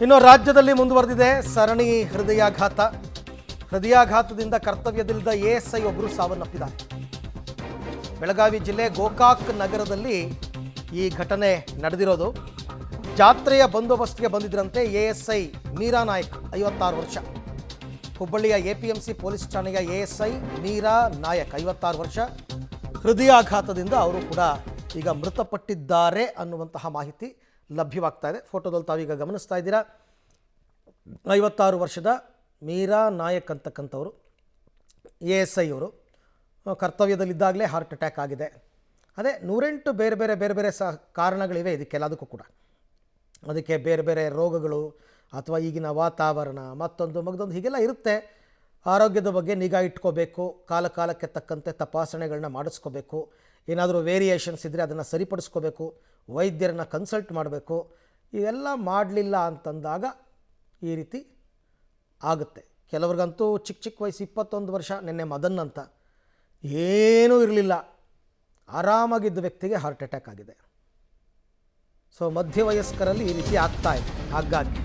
ಇನ್ನು ರಾಜ್ಯದಲ್ಲಿ ಮುಂದುವರೆದಿದೆ ಸರಣಿ ಹೃದಯಾಘಾತದಿಂದ ಕರ್ತವ್ಯದಲ್ಲಿದ್ದ ಎಎಸ್ಐ ಒಬ್ಬರು ಸಾವನ್ನಪ್ಪಿದ್ದಾರೆ. ಬೆಳಗಾವಿ ಜಿಲ್ಲೆ ಗೋಕಾಕ್ ನಗರದಲ್ಲಿ ಈ ಘಟನೆ ನಡೆದಿರೋದು. ಜಾತ್ರೆಯ ಬಂದೋಬಸ್ತ್ಗೆ ಬಂದಿದ್ರಂತೆ ಎಎಸ್ಐ ಮೀರಾ ನಾಯಕ್ 56 ವರ್ಷ. ಹುಬ್ಬಳ್ಳಿಯ ಎಪಿಎಂಸಿ ಪೊಲೀಸ್ ಠಾಣೆಯ ಎಎಸ್ಐ ಮೀರಾ ನಾಯಕ್ 56 ವರ್ಷ. ಹೃದಯಾಘಾತದಿಂದ ಅವರು ಕೂಡ ಈಗ ಮೃತಪಟ್ಟಿದ್ದಾರೆ ಅನ್ನುವಂತಹ ಮಾಹಿತಿ ಲಭ್ಯವಾಗ್ತಾ ಇದೆ. ಫೋಟೋದಲ್ಲಿ ತಾವೀಗ ಗಮನಿಸ್ತಾ ಇದ್ದೀರಾ. 56 ವರ್ಷದ ಮೀರಾ ನಾಯಕ್ ಅಂತಕ್ಕಂಥವರು ಎಎಸ್ಐ ಅವರು ಕರ್ತವ್ಯದಲ್ಲಿದ್ದಾಗಲೇ ಹಾರ್ಟ್ ಅಟ್ಯಾಕ್ ಆಗಿದೆ. ಅದೇ 108 ಬೇರೆ ಬೇರೆ ಕಾರಣಗಳಿವೆ ಇದಕ್ಕೆಲ್ಲದಕ್ಕೂ ಕೂಡ. ಅದಕ್ಕೆ ಬೇರೆ ಬೇರೆ ರೋಗಗಳು ಅಥವಾ ಈಗಿನ ವಾತಾವರಣ ಮತ್ತೊಂದು ಹೀಗೆಲ್ಲ ಇರುತ್ತೆ. ಆರೋಗ್ಯದ ಬಗ್ಗೆ ನಿಗಾ ಇಟ್ಕೋಬೇಕು, ಕಾಲಕ್ಕೆ ತಕ್ಕಂತೆ ತಪಾಸಣೆಗಳನ್ನ ಮಾಡಿಸ್ಕೋಬೇಕು. ಏನಾದರೂ ವೇರಿಯೇಷನ್ಸ್ ಇದ್ದರೆ ಅದನ್ನು ಸರಿಪಡಿಸ್ಕೋಬೇಕು, ವೈದ್ಯರನ್ನು ಕನ್ಸಲ್ಟ್ ಮಾಡಬೇಕು. ಇವೆಲ್ಲ ಮಾಡಲಿಲ್ಲ ಅಂತಂದಾಗ ಈ ರೀತಿ ಆಗುತ್ತೆ. ಕೆಲವ್ರಿಗಂತೂ ಚಿಕ್ಕ ವಯಸ್ಸು 21 ವರ್ಷ, ನಿನ್ನೆ ಮದನ್ ಅಂತ, ಏನೂ ಇರಲಿಲ್ಲ, ಆರಾಮಾಗಿದ್ದ ವ್ಯಕ್ತಿಗೆ ಹಾರ್ಟ್ ಅಟ್ಯಾಕ್ ಆಗಿದೆ. ಸೊ ಮಧ್ಯವಯಸ್ಕರಲ್ಲಿ ಈ ರೀತಿ ಆಗ್ತಾ ಇದೆ ಆಗಾಗ್ಗೆ.